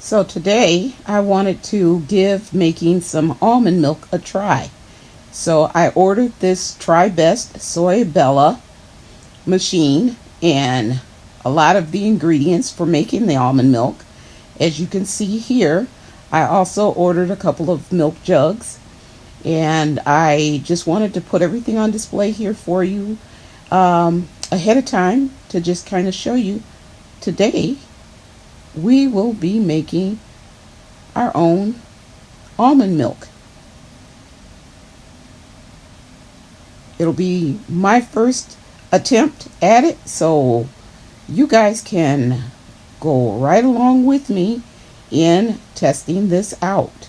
So today I wanted to give making some almond milk a try. So I ordered this Try Best Soy Bella machine and a lot of the ingredients for making the almond milk. As you can see here, I also ordered a couple of milk jugs, and I just wanted to put everything on display here for you ahead of time to just kind of show you. Today we will be making our own almond milk. It'll be my first attempt at it, so you guys can go right along with me in testing this out.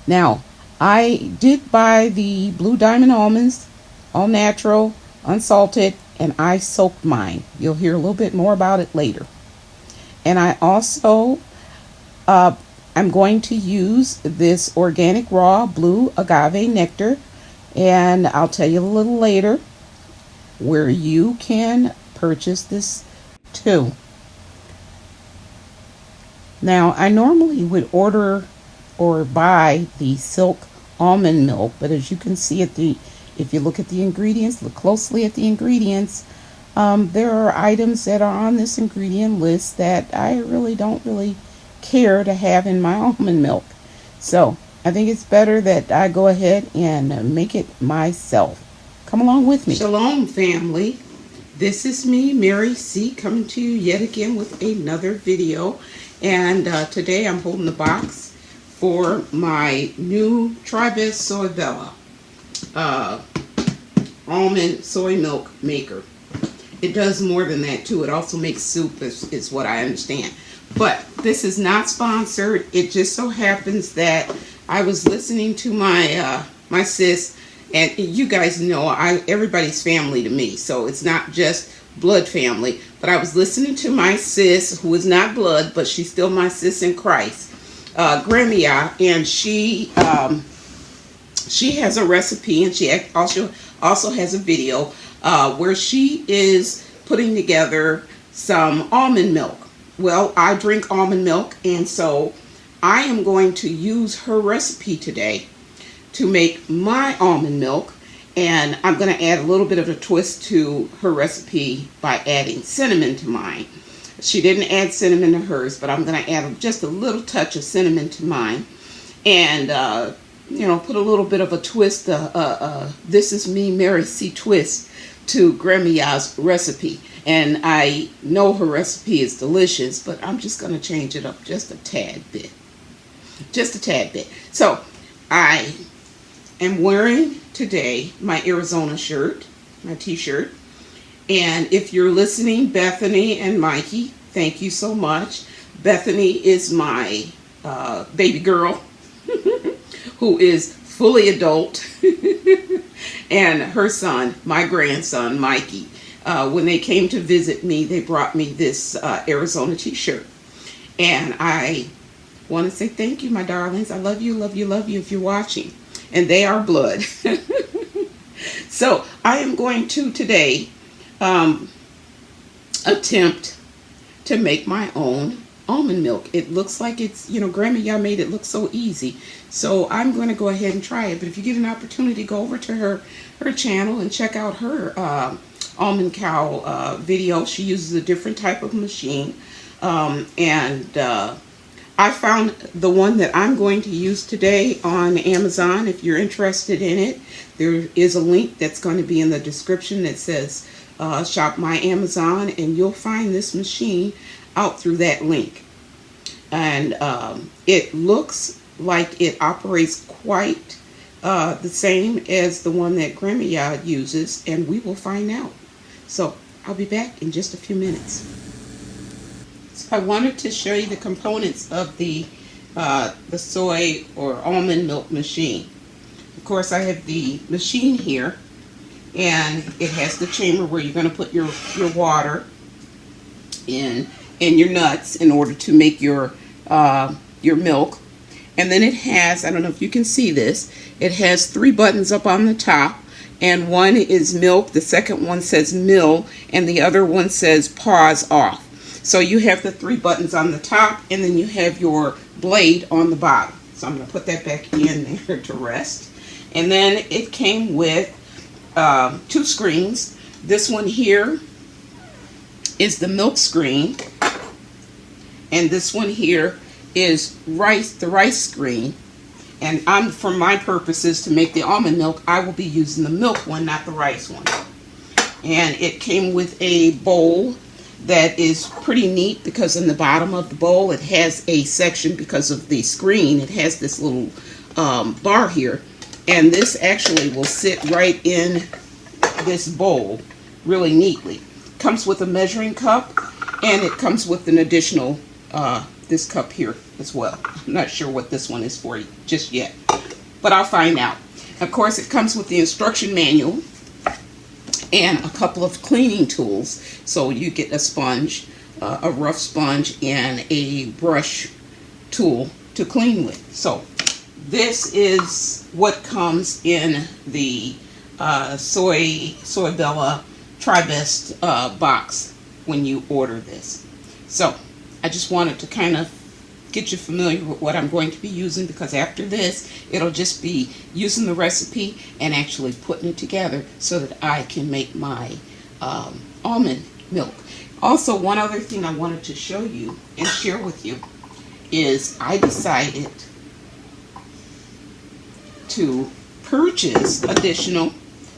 Now, I did buy the Blue Diamond almonds, all natural, unsalted, and I soaked mine. You'll hear a little bit more about it later. And I also, I'm going to use this organic raw blue agave nectar, and I'll tell you a little later where you can purchase this too. Now, I normally would order or buy the silk almond milk, but as you can see if you look at the ingredients, look closely at the ingredients, there are items that are on this ingredient list that I don't really care to have in my almond milk. So I think it's better that I go ahead and make it myself. Come along with me. Shalom, family. This is me, Mary C., coming to you yet again with another video. And today I'm holding the box for my new Try Best Soy Bella almond soy milk maker. It does more than that too. It also makes soup, is what I understand. But this is not sponsored. It just so happens that I was listening to my my sis, and you guys know everybody's family to me, so it's not just blood family. But I was listening to my sis, who is not blood, but she's still my sis in Christ, Grandma, and she has a recipe, and she also has a video where she is putting together some almond milk. Well, I drink almond milk, and so I am going to use her recipe today to make my almond milk, and I'm going to add a little bit of a twist to her recipe by adding cinnamon to mine. She didn't add cinnamon to hers, but I'm going to add just a little touch of cinnamon to mine, and put a little bit of a twist, this is me, Mary C. twist to Grandma's recipe. And I know her recipe is delicious, but I'm just going to change it up just a tad bit. Just a tad bit. So I am wearing today my Arizona shirt, my t-shirt. And if you're listening, Bethany and Mikey, thank you so much. Bethany is my baby girl who is fully adult. And her son, my grandson, Mikey, when they came to visit me, they brought me this Arizona t-shirt. And I want to say thank you, my darlings. I love you, love you, love you if you're watching. And they are blood. So I am going to today attempt to make my own almond milk. It looks like it's, Grandma made it look so easy. So I'm going to go ahead and try it. But if you get an opportunity, go over to her channel and check out her almond cow video. She uses a different type of machine. I found the one that I'm going to use today on Amazon. If you're interested in it, there is a link that's going to be in the description that says shop my Amazon, and you'll find this machine out through that link. And it looks like it operates quite the same as the one that Grandma uses, and we will find out. So I'll be back in just a few minutes. So I wanted to show you the components of the soy or almond milk machine. Of course, I have the machine here, and it has the chamber where you're going to put your water in and your nuts in order to make your milk. And then it has, I don't know if you can see this, it has 3 buttons up on the top, and one is milk, the second one says mill, and the other one says pause off. So you have the 3 buttons on the top, and then you have your blade on the bottom. So I'm going to put that back in there to rest. And then it came with 2 screens. This one here is the milk screen, and this one here is the rice screen. And for my purposes to make the almond milk, I will be using the milk one, not the rice one. And it came with a bowl that is pretty neat, because in the bottom of the bowl it has a section, because of the screen, it has this little bar here, and this actually will sit right in this bowl really neatly. Comes with a measuring cup, and it comes with an additional this cup here as well. I'm not sure what this one is for just yet, but I'll find out. Of course, it comes with the instruction manual and a couple of cleaning tools. So you get a sponge, a rough sponge, and a brush tool to clean with. So this is what comes in the Soybella Tri-Best box when you order this. So I just wanted to kind of get you familiar with what I'm going to be using, because after this it'll just be using the recipe and actually putting it together so that I can make my almond milk. Also, one other thing I wanted to show you and share with you is I decided to purchase additional.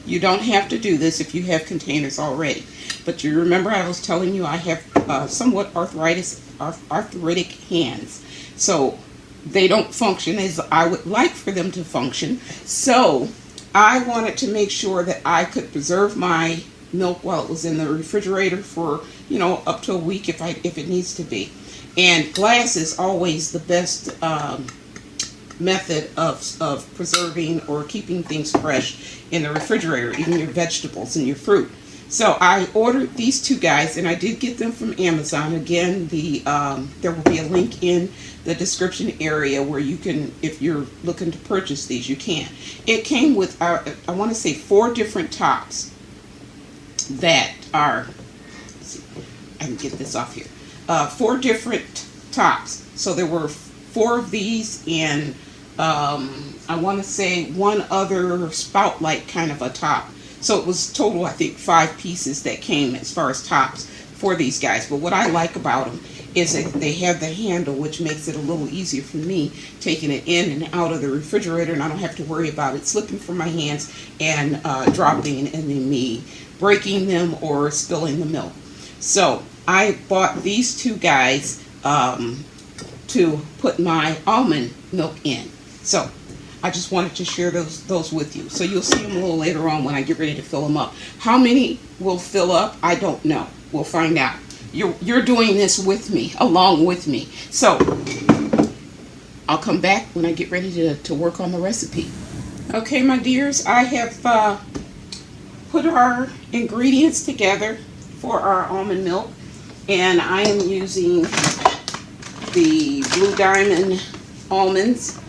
You don't have to do this if you have containers already, but you remember I was telling you I have somewhat arthritic hands, so they don't function as I would like for them to function. So I wanted to make sure that I could preserve my milk while it was in the refrigerator for, you know, up to a week if it needs to be. And glass is always the best method of preserving or keeping things fresh in the refrigerator, even your vegetables and your fruit. So I ordered these 2 guys, and I did get them from Amazon. Again, there will be a link in the description area where you can, if you're looking to purchase these, you can. It came with, I want to say, 4 different tops that are, let's see, I can get this off here. 4 different tops. So there were 4 of these, and I want to say 1 other spout-like kind of a top. So it was total, I think, 5 pieces that came as far as tops for these guys. But what I like about them is that they have the handle, which makes it a little easier for me taking it in and out of the refrigerator, and I don't have to worry about it slipping from my hands and dropping, and then me breaking them or spilling the milk. So I bought these 2 guys to put my almond milk in. So I just wanted to share those with you. So you'll see them a little later on when I get ready to fill them up. How many will fill up? I don't know. We'll find out. You're doing this with me, along with me. So I'll come back when I get ready to work on the recipe. Okay, my dears, I have put our ingredients together for our almond milk, and I am using the Blue Diamond almonds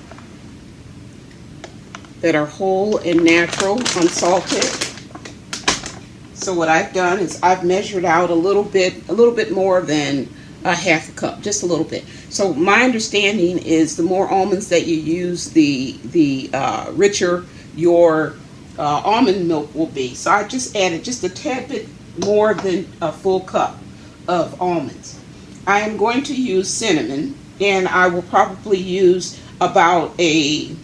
that are whole and natural, unsalted. So what I've done is I've measured out a little bit more than a half a cup, just a little bit. So my understanding is the more almonds that you use, the richer your almond milk will be. So I just added just a tad bit more than a full cup of almonds. I am going to use cinnamon, and I will probably use about a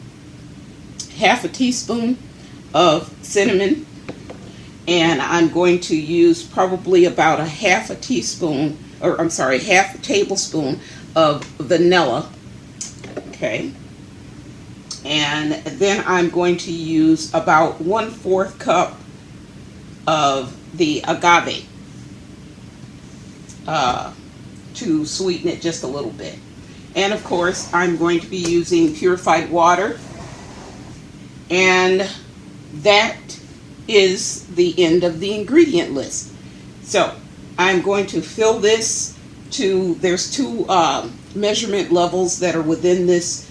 half a teaspoon of cinnamon, and I'm going to use probably about a half a teaspoon, or I'm sorry, half a tablespoon of vanilla. Okay, and then I'm going to use about 1/4 cup of the agave to sweeten it just a little bit. And of course, I'm going to be using purified water. And that is the end of the ingredient list. So I'm going to fill this to, there's 2 measurement levels that are within this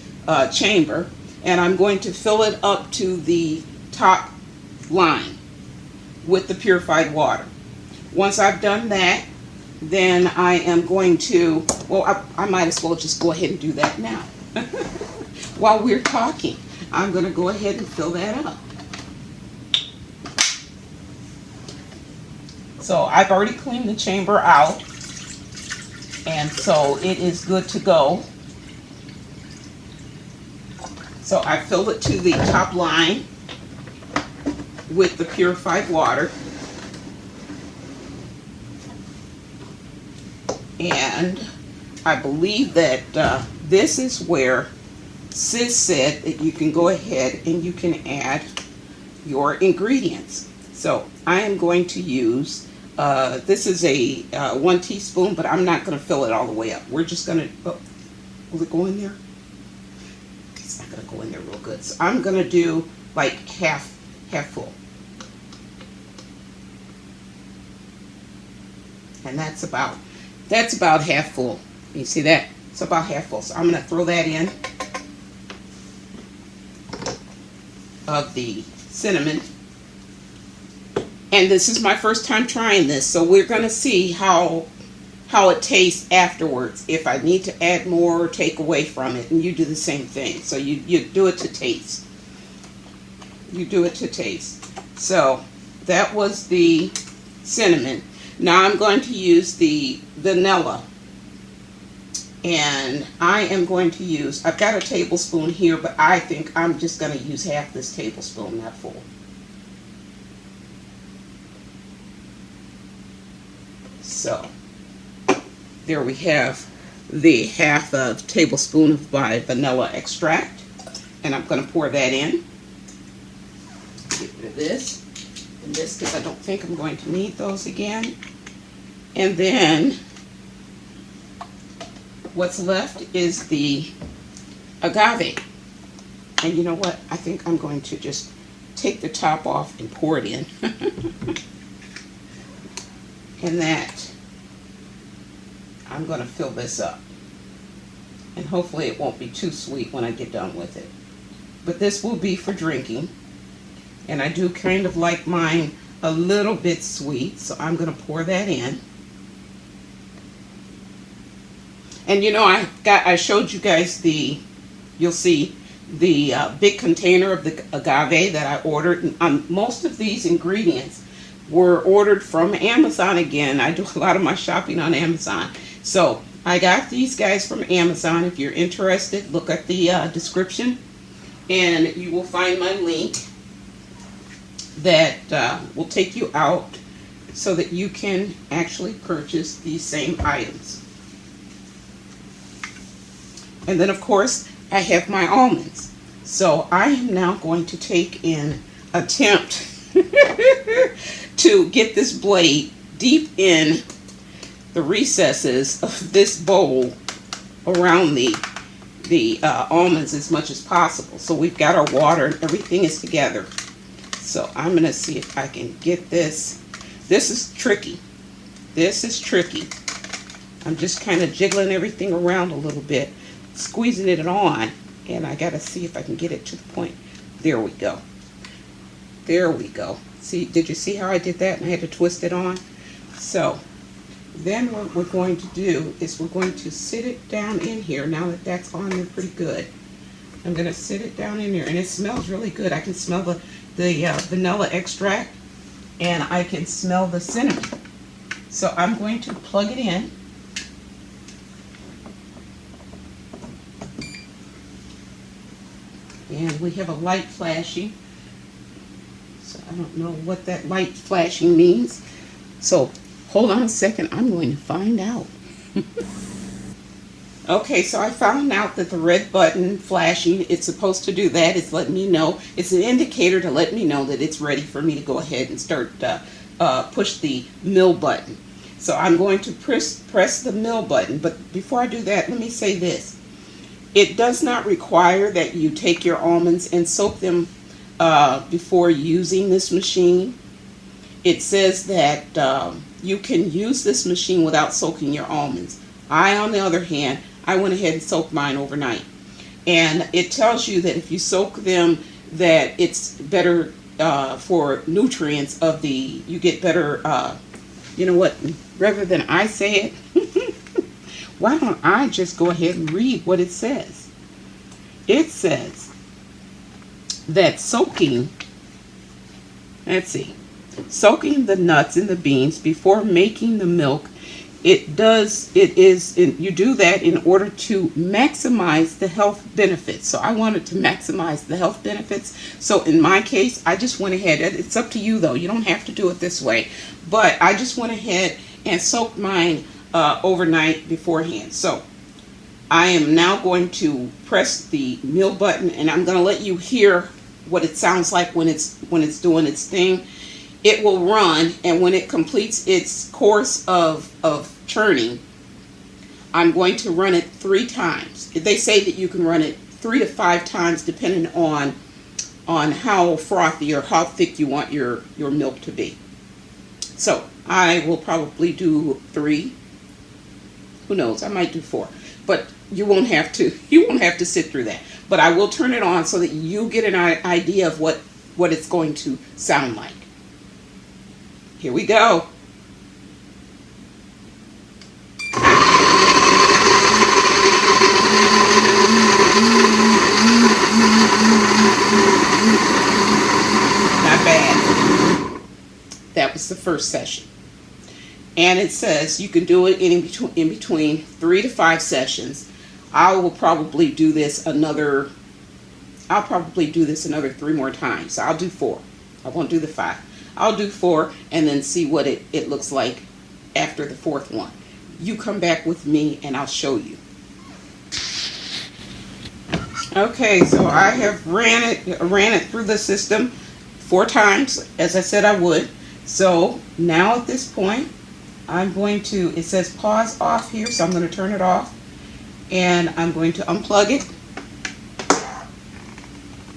chamber, and I'm going to fill it up to the top line with the purified water. Once I've done that, then I am going to, well, I might as well just go ahead and do that now. While we're talking, I'm going to go ahead and fill that up. So I've already cleaned the chamber out, and so it is good to go. So I filled it to the top line with the purified water. And I believe that this is where Sis said that you can go ahead and you can add your ingredients. So I am going to use, this is a 1 teaspoon, but I'm not going to fill it all the way up. We're just going to, oh, will it go in there? It's not going to go in there real good. So I'm going to do like half full. And that's about half full. You see that? It's about half full. So I'm going to throw that in of the cinnamon. And this is my first time trying this, so we're going to see how it tastes afterwards. If I need to add more or take away from it, and you do the same thing. So you do it to taste. You do it to taste. So that was the cinnamon. Now I'm going to use the vanilla. And I am going to use, I've got a tablespoon here, but I think I'm just going to use half this tablespoon, not full. So there we have the half a tablespoon of my vanilla extract. And I'm going to pour that in. Get rid of this. And this, because I don't think I'm going to need those again. And then what's left is the agave. And you know what? I think I'm going to just take the top off and pour it in. And that, I'm going to fill this up. And hopefully it won't be too sweet when I get done with it. But this will be for drinking. And I do kind of like mine a little bit sweet, so I'm going to pour that in. And you know, I showed you guys you'll see the big container of the agave that I ordered. And, most of these ingredients were ordered from Amazon again. I do a lot of my shopping on Amazon. So I got these guys from Amazon. If you're interested, look at the description and you will find my link that will take you out so that you can actually purchase these same items. And then, of course, I have my almonds. So I am now going to attempt to get this blade deep in the recesses of this bowl around the almonds as much as possible. So we've got our water and everything is together. So I'm going to see if I can get this. This is tricky. This is tricky. I'm just kind of jiggling everything around a little bit, squeezing it on, and I got to see if I can get it to the point. There we go. There we go. See, did you see how I did that? And I had to twist it on. So then what we're going to do is we're going to sit it down in here. Now that that's on there pretty good, I'm going to sit it down in there, and it smells really good. I can smell the vanilla extract, and I can smell the cinnamon. So I'm going to plug it in. And we have a light flashing. So I don't know what that light flashing means. So hold on a second, I'm going to find out. Okay, so I found out that the red button flashing, it's supposed to do that. It's letting me know. It's an indicator to let me know that it's ready for me to go ahead and start push the mill button. So I'm going to press the mill button. But before I do that, let me say this. It does not require that you take your almonds and soak them before using this machine. It says that you can use this machine without soaking your almonds. I, on the other hand, I went ahead and soaked mine overnight. And it tells you that if you soak them, that it's better for nutrients you get better You know what? Rather than I say it, why don't I just go ahead and read what it says? It says that soaking, let's see, soaking the nuts and the beans before making the milk, you do that in order to maximize the health benefits. So I wanted to maximize the health benefits. So in my case, I just went ahead, it's up to you though, you don't have to do it this way, but I just went ahead and soaked mine overnight beforehand. So I am now going to press the mill button, and I'm going to let you hear what it sounds like when it's doing its thing. It will run, and when it completes its course of churning, I'm going to run it 3 times. They say that you can run it 3 to 5 times depending on how frothy or how thick you want your milk to be. So I will probably do 3. Who knows? I might do 4. But you won't have to sit through that. But I will turn it on so that you get an idea of what it's going to sound like. Here we go. Not bad. That was the first session. And it says you can do it in between 3 to 5 sessions. I will probably do this another 3 more times. So I'll do 4. I won't do the 5. I'll do 4 and then see what it looks like after the 4th one. You come back with me and I'll show you. Okay, so I have ran it through the system 4 times, as I said I would. So now at this point, it says pause off here, so I'm going to turn it off. And I'm going to unplug it.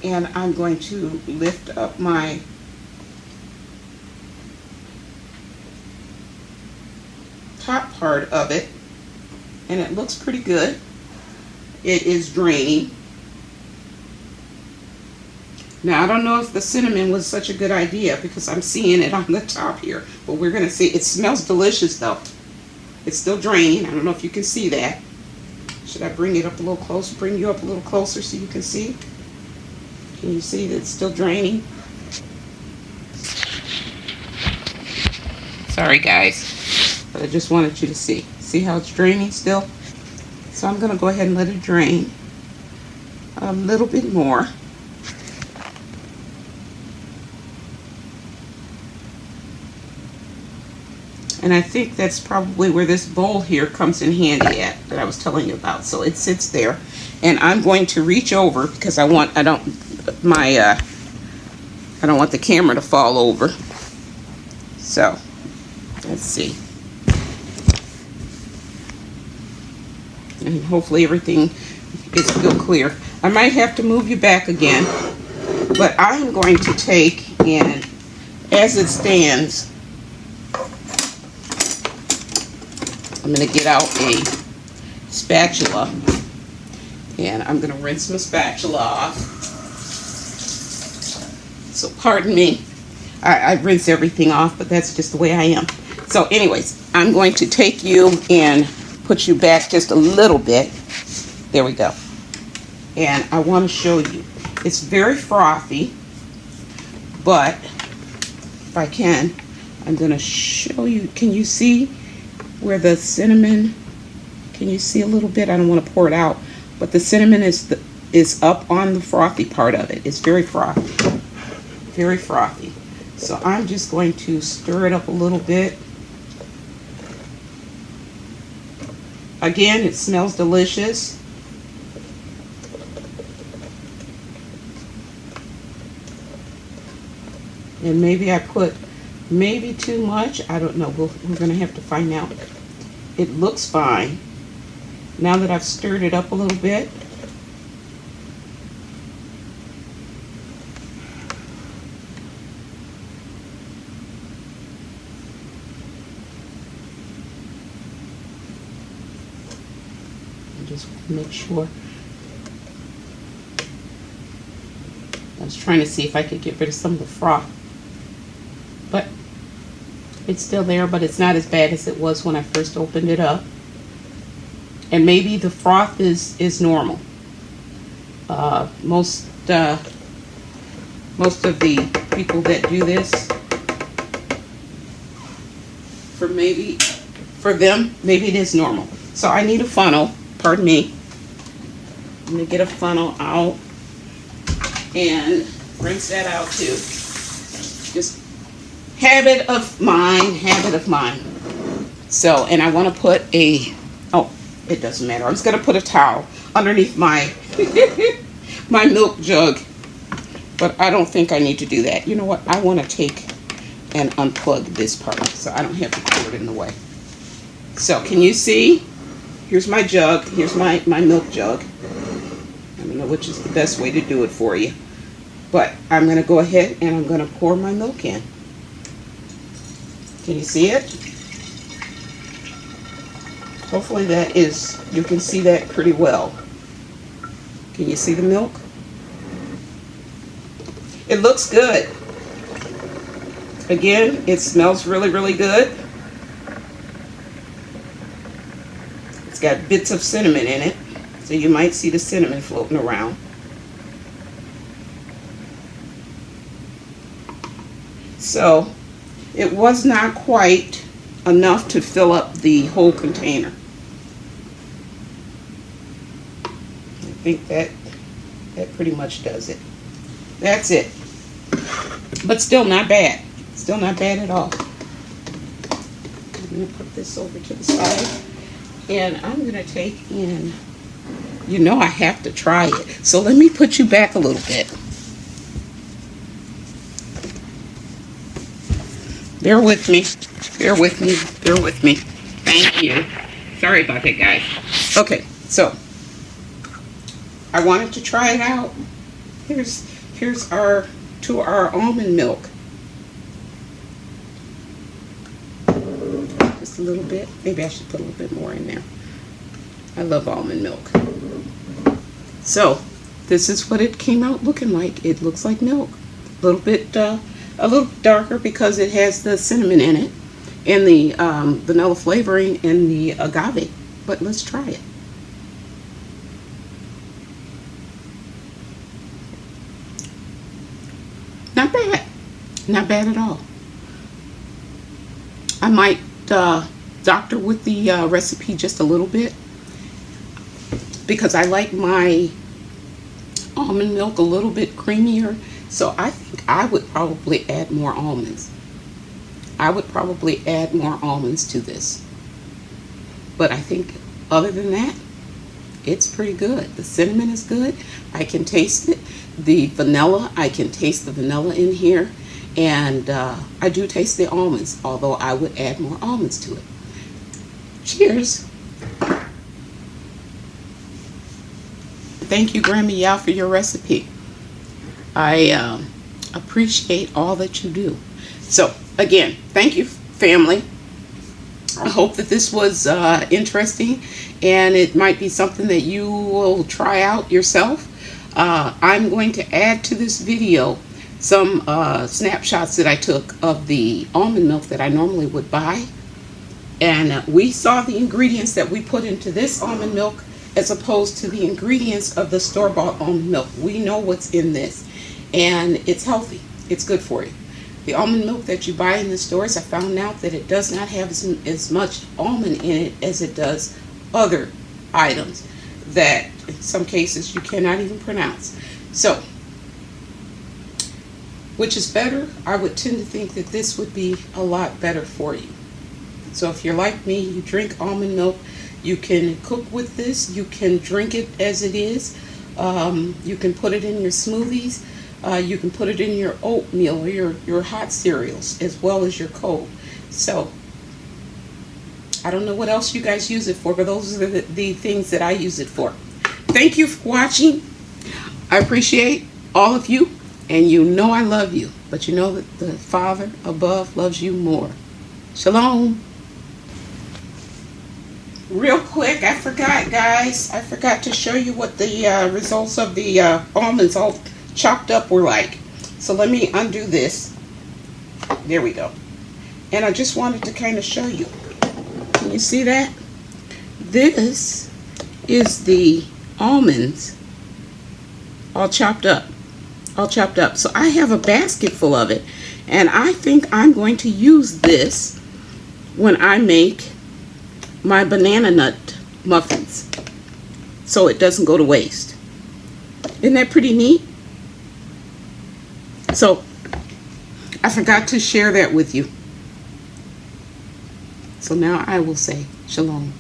And I'm going to lift up my top part of it. And it looks pretty good. It is draining. Now, I don't know if the cinnamon was such a good idea because I'm seeing it on the top here. But we're going to see. It smells delicious, though. It's still draining. I don't know if you can see that. Should I bring it up a little closer? Bring you up a little closer so you can see? Can you see that it's still draining? Sorry, guys. But I just wanted you to see. See how it's draining still? So I'm going to go ahead and let it drain a little bit more. And I think that's probably where this bowl here comes in handy at, that I was telling you about. So it sits there, and I'm going to reach over because I don't want the camera to fall over. So let's see. And hopefully everything is still clear. I might have to move you back again, but I'm going to take, and as it stands, I'm going to get out a spatula, and I'm going to rinse my spatula off. So pardon me, I rinse everything off, but that's just the way I am. So anyways, I'm going to take you and put you back just a little bit. There we go. And I want to show you. It's very frothy, but if I can, I'm going to show you. Can you see where the cinnamon, can you see a little bit? I don't want to pour it out, but the cinnamon is up on the frothy part of it. It's very frothy, very frothy. So I'm just going to stir it up a little bit. Again, it smells delicious. And maybe I put maybe too much. I don't know. We're going to have to find out. It looks fine. Now that I've stirred it up a little bit. And just make sure. I was trying to see if I could get rid of some of the froth. But It's still there, but it's not as bad as it was when I first opened it up. And maybe the froth is normal. Most of the people that do this, for them, maybe it is normal. So I need a funnel. Pardon me. I'm gonna get a funnel out and rinse that out too. Just habit of mine. So, and I want to put it doesn't matter. I'm just gonna put a towel underneath my my milk jug, but I don't think I need to do that. You know what? I want to take and unplug this part so I don't have the cord in the way. So can you see? Here's my jug. Here's my milk jug. I don't know which is the best way to do it for you, but I'm going to go ahead and I'm going to pour my milk in. Can you see it? Hopefully you can see that pretty well. Can you see the milk? It looks good. Again, it smells really, really good. It's got bits of cinnamon in it, so you might see the cinnamon floating around. So, it was not quite enough to fill up the whole container. I think that pretty much does it. That's it. But still not bad. Still not bad at all. I'm going to put this over to the side. And I'm going to take in, you know I have to try it. So let me put you back a little bit. Bear with me. Bear with me. Bear with me. Thank you. Sorry about that, guys. Okay, so I wanted to try it out. Here's our almond milk. Just a little bit. Maybe I should put a little bit more in there. I love almond milk. So this is what it came out looking like. It looks like milk. A little darker because it has the cinnamon in it and the vanilla flavoring and the agave. But let's try it. Not bad. Not bad at all. I might doctor with the recipe just a little bit because I like my almond milk a little bit creamier. So I think I would probably add more almonds. I would probably add more almonds to this. But I think other than that, it's pretty good. The cinnamon is good. I can taste it. The vanilla, I can taste the vanilla in here. And I do taste the almonds, although I would add more almonds to it. Cheers. Thank you, Grandma Yao, for your recipe. I appreciate all that you do. So, again, thank you, family. I hope that this was interesting, and it might be something that you will try out yourself. I'm going to add to this video some snapshots that I took of the almond milk that I normally would buy. And we saw the ingredients that we put into this almond milk as opposed to the ingredients of the store-bought almond milk. We know what's in this, and it's healthy. It's good for you. The almond milk that you buy in the stores, I found out that it does not have as much almond in it as it does other items that in some cases you cannot even pronounce. So, which is better? I would tend to think that this would be a lot better for you. So if you're like me, you drink almond milk, you can cook with this, you can drink it as it is, you can put it in your smoothies, you can put it in your oatmeal or your hot cereals as well as your cold. So I don't know what else you guys use it for, but those are the things that I use it for. Thank you for watching. I appreciate all of you, and you know I love you, but you know that the Father above loves you more. Shalom. Real quick, I forgot, guys. I forgot to show you what the results of the almonds all chopped up were like. So let me undo this. There we go. And I just wanted to kind of show you. Can you see that? This is the almonds all chopped up. So I have a basket full of it, and I think I'm going to use this when I make my banana nut muffins, so it doesn't go to waste. Isn't that pretty neat? So I forgot to share that with you. So now I will say shalom.